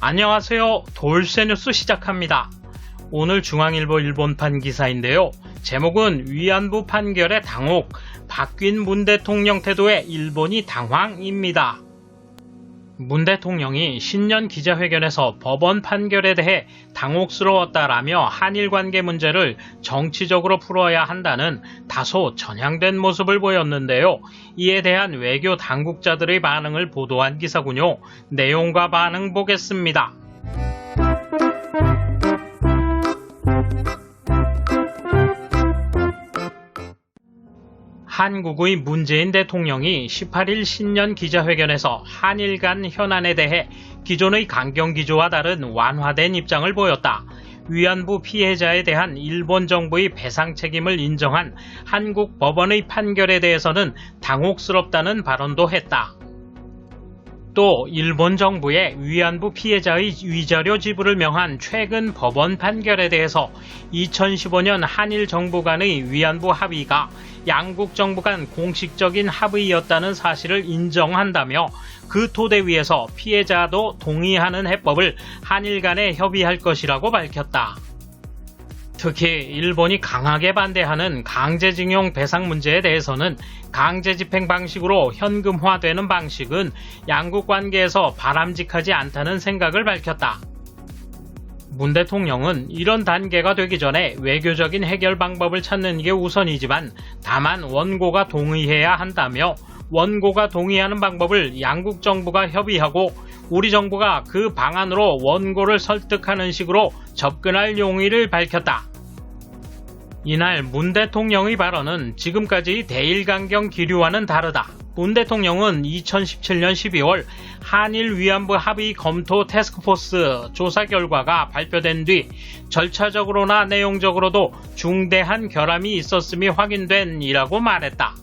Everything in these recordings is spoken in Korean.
안녕하세요. 돌쇠뉴스 시작합니다. 오늘 중앙일보 일본판 기사인데요. 제목은 위안부 판결의 당혹, 바뀐 문 대통령 태도에 일본이 당황입니다. 문 대통령이 신년 기자회견에서 법원 판결에 대해 당혹스러웠다라며 한일 관계 문제를 정치적으로 풀어야 한다는 다소 전향된 모습을 보였는데요. 이에 대한 외교 당국자들의 반응을 보도한 기사군요. 내용과 반응 보겠습니다. 한국의 문재인 대통령이 18일 신년 기자회견에서 한일 간 현안에 대해 기존의 강경 기조와 다른 완화된 입장을 보였다. 위안부 피해자에 대한 일본 정부의 배상 책임을 인정한 한국 법원의 판결에 대해서는 당혹스럽다는 발언도 했다. 또 일본 정부의 위안부 피해자의 위자료 지불을 명한 최근 법원 판결에 대해서 2015년 한일 정부 간의 위안부 합의가 양국 정부 간 공식적인 합의였다는 사실을 인정한다며 그 토대 위에서 피해자도 동의하는 해법을 한일 간에 협의할 것이라고 밝혔다. 특히 일본이 강하게 반대하는 강제징용 배상 문제에 대해서는 강제집행 방식으로 현금화되는 방식은 양국 관계에서 바람직하지 않다는 생각을 밝혔다. 문 대통령은 이런 단계가 되기 전에 외교적인 해결 방법을 찾는 게 우선이지만 다만 원고가 동의해야 한다며 원고가 동의하는 방법을 양국 정부가 협의하고 우리 정부가 그 방안으로 원고를 설득하는 식으로 접근할 용의를 밝혔다. 이날 문 대통령의 발언은 지금까지 대일강경 기류와는 다르다. 문 대통령은 2017년 12월 한일 위안부 합의 검토 태스크포스 조사 결과가 발표된 뒤 절차적으로나 내용적으로도 중대한 결함이 있었음이 확인된 이라고 말했다.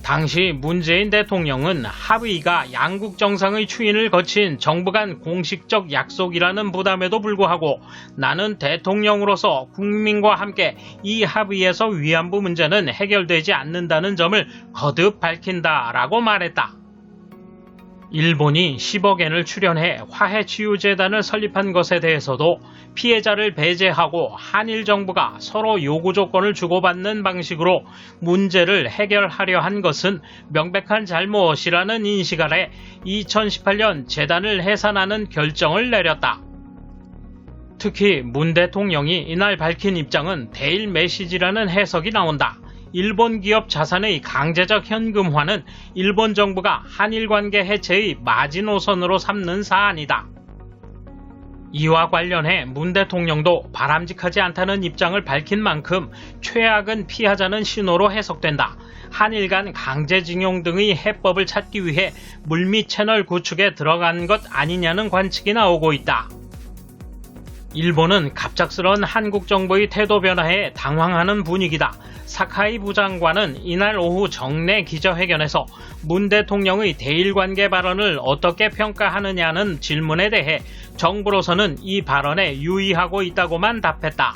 당시 문재인 대통령은 합의가 양국 정상의 추인을 거친 정부 간 공식적 약속이라는 부담에도 불구하고 나는 대통령으로서 국민과 함께 이 합의에서 위안부 문제는 해결되지 않는다는 점을 거듭 밝힌다라고 말했다. 일본이 10억엔을 출연해 화해치유재단을 설립한 것에 대해서도 피해자를 배제하고 한일 정부가 서로 요구 조건을 주고받는 방식으로 문제를 해결하려 한 것은 명백한 잘못이라는 인식 아래 2018년 재단을 해산하는 결정을 내렸다. 특히 문 대통령이 이날 밝힌 입장은 대일 메시지라는 해석이 나온다. 일본 기업 자산의 강제적 현금화는 일본 정부가 한일 관계 해체의 마지노선으로 삼는 사안이다. 이와 관련해 문 대통령도 바람직하지 않다는 입장을 밝힌 만큼 최악은 피하자는 신호로 해석된다. 한일 간 강제징용 등의 해법을 찾기 위해 물밑 채널 구축에 들어간 것 아니냐는 관측이 나오고 있다. 일본은 갑작스러운 한국 정부의 태도 변화에 당황하는 분위기다. 사카이 부장관은 이날 오후 정례 기자회견에서 문 대통령의 대일관계 발언을 어떻게 평가하느냐는 질문에 대해 정부로서는 이 발언에 유의하고 있다고만 답했다.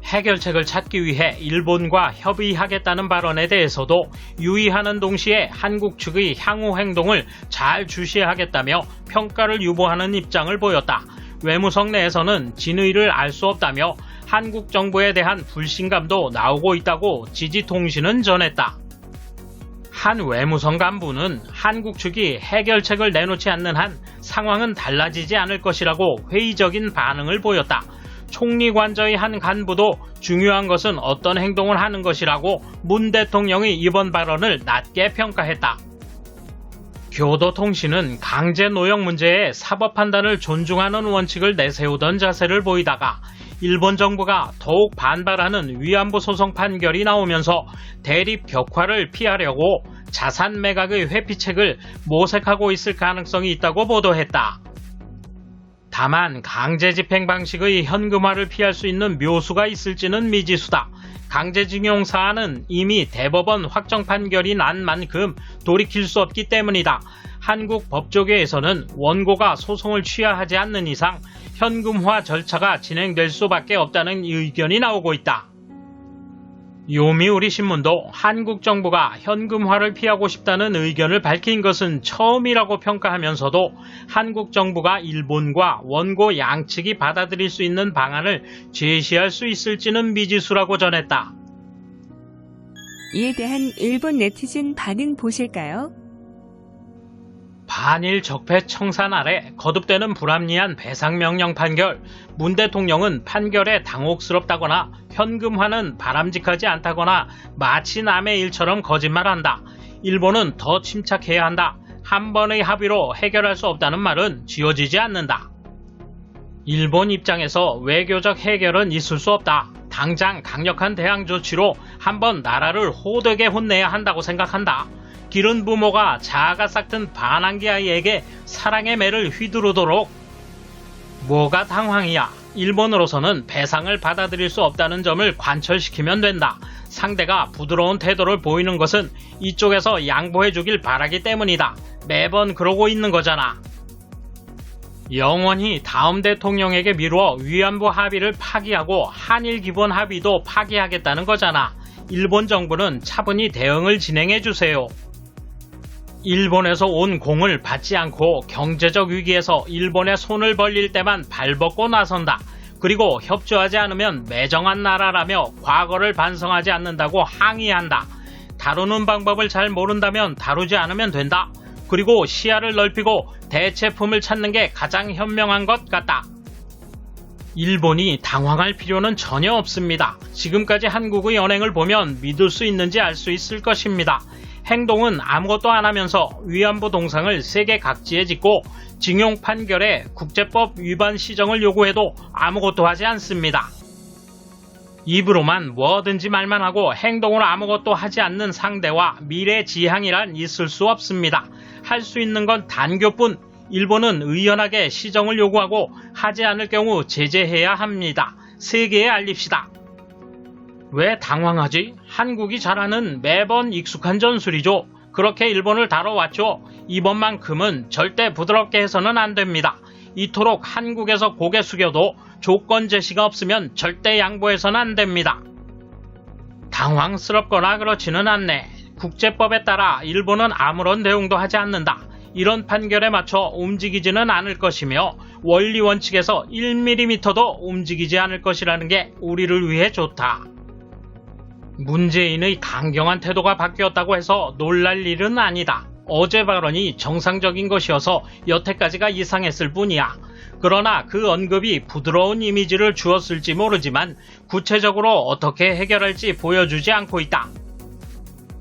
해결책을 찾기 위해 일본과 협의하겠다는 발언에 대해서도 유의하는 동시에 한국 측의 향후 행동을 잘 주시하겠다며 평가를 유보하는 입장을 보였다. 외무성 내에서는 진의를 알 수 없다며 한국 정부에 대한 불신감도 나오고 있다고 지지통신은 전했다. 한 외무성 간부는 한국 측이 해결책을 내놓지 않는 한 상황은 달라지지 않을 것이라고 회의적인 반응을 보였다. 총리 관저의 한 간부도 중요한 것은 어떤 행동을 하는 것이라고 문 대통령의 이번 발언을 낮게 평가했다. 교도통신은 강제노역 문제에 사법 판단을 존중하는 원칙을 내세우던 자세를 보이다가 일본 정부가 더욱 반발하는 위안부 소송 판결이 나오면서 대립 격화를 피하려고 자산 매각의 회피책을 모색하고 있을 가능성이 있다고 보도했다. 다만 강제집행 방식의 현금화를 피할 수 있는 묘수가 있을지는 미지수다. 강제징용 사안은 이미 대법원 확정 판결이 난 만큼 돌이킬 수 없기 때문이다. 한국 법조계에서는 원고가 소송을 취하하지 않는 이상 현금화 절차가 진행될 수밖에 없다는 의견이 나오고 있다. 요미우리 신문도 한국 정부가 현금화를 피하고 싶다는 의견을 밝힌 것은 처음이라고 평가하면서도 한국 정부가 일본과 원고 양측이 받아들일 수 있는 방안을 제시할 수 있을지는 미지수라고 전했다. 이에 대한 일본 네티즌 반응 보실까요? 반일 적폐 청산 아래 거듭되는 불합리한 배상명령 판결, 문 대통령은 판결에 당혹스럽다거나 현금화는 바람직하지 않다거나 마치 남의 일처럼 거짓말한다. 일본은 더 침착해야 한다. 한 번의 합의로 해결할 수 없다는 말은 지어지지 않는다. 일본 입장에서 외교적 해결은 있을 수 없다. 당장 강력한 대항 조치로 한번 나라를 호되게 혼내야 한다고 생각한다. 기른 부모가 자아가 싹튼 반항기 아이에게 사랑의 매를 휘두르도록. 뭐가 당황이야. 일본으로서는 배상을 받아들일 수 없다는 점을 관철시키면 된다. 상대가 부드러운 태도를 보이는 것은 이쪽에서 양보해 주길 바라기 때문이다. 매번 그러고 있는 거잖아. 영원히 다음 대통령에게 미루어 위안부 합의를 파기하고 한일 기본 합의도 파기하겠다는 거잖아. 일본 정부는 차분히 대응을 진행해 주세요. 일본에서 온 공을 받지 않고 경제적 위기에서 일본에 손을 벌릴 때만 발벗고 나선다. 그리고 협조하지 않으면 매정한 나라라며 과거를 반성하지 않는다고 항의한다. 다루는 방법을 잘 모른다면 다루지 않으면 된다. 그리고 시야를 넓히고 대체품을 찾는 게 가장 현명한 것 같다. 일본이 당황할 필요는 전혀 없습니다. 지금까지 한국의 연행을 보면 믿을 수 있는지 알 수 있을 것입니다. 행동은 아무것도 안 하면서 위안부 동상을 세계 각지에 짓고 징용 판결에 국제법 위반 시정을 요구해도 아무것도 하지 않습니다. 입으로만 뭐든지 말만 하고 행동으로 아무것도 하지 않는 상대와 미래지향이란 있을 수 없습니다. 할 수 있는 건 단교뿐. 일본은 의연하게 시정을 요구하고 하지 않을 경우 제재해야 합니다. 세계에 알립시다. 왜 당황하지? 한국이 잘하는 매번 익숙한 전술이죠. 그렇게 일본을 다뤄왔죠. 이번만큼은 절대 부드럽게 해서는 안 됩니다. 이토록 한국에서 고개 숙여도 조건 제시가 없으면 절대 양보해서는 안 됩니다. 당황스럽거나 그렇지는 않네. 국제법에 따라 일본은 아무런 대응도 하지 않는다. 이런 판결에 맞춰 움직이지는 않을 것이며 원리 원칙에서 1mm도 움직이지 않을 것이라는 게 우리를 위해 좋다. 문재인의 강경한 태도가 바뀌었다고 해서 놀랄 일은 아니다. 어제 발언이 정상적인 것이어서 여태까지가 이상했을 뿐이야. 그러나 그 언급이 부드러운 이미지를 주었을지 모르지만 구체적으로 어떻게 해결할지 보여주지 않고 있다.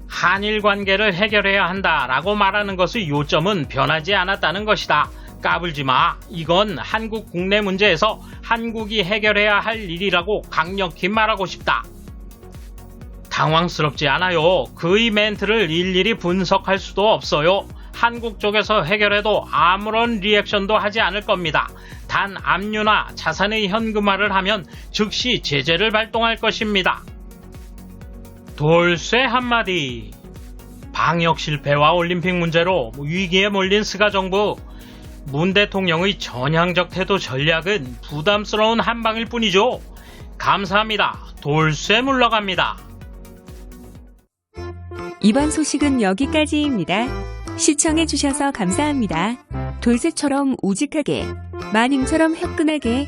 한일 관계를 해결해야 한다라고 말하는 것의 요점은 변하지 않았다는 것이다. 까불지 마. 이건 한국 국내 문제에서 한국이 해결해야 할 일이라고 강력히 말하고 싶다. 당황스럽지 않아요. 그의 멘트를 일일이 분석할 수도 없어요. 한국 쪽에서 해결해도 아무런 리액션도 하지 않을 겁니다. 단 압류나 자산의 현금화를 하면 즉시 제재를 발동할 것입니다. 돌쇠 한마디. 방역 실패와 올림픽 문제로 위기에 몰린 스가 정부. 문 대통령의 전향적 태도 전략은 부담스러운 한방일 뿐이죠. 감사합니다. 돌쇠 물러갑니다. 이번 소식은 여기까지입니다. 시청해주셔서 감사합니다. 돌쇠처럼 우직하게, 마님처럼 화끈하게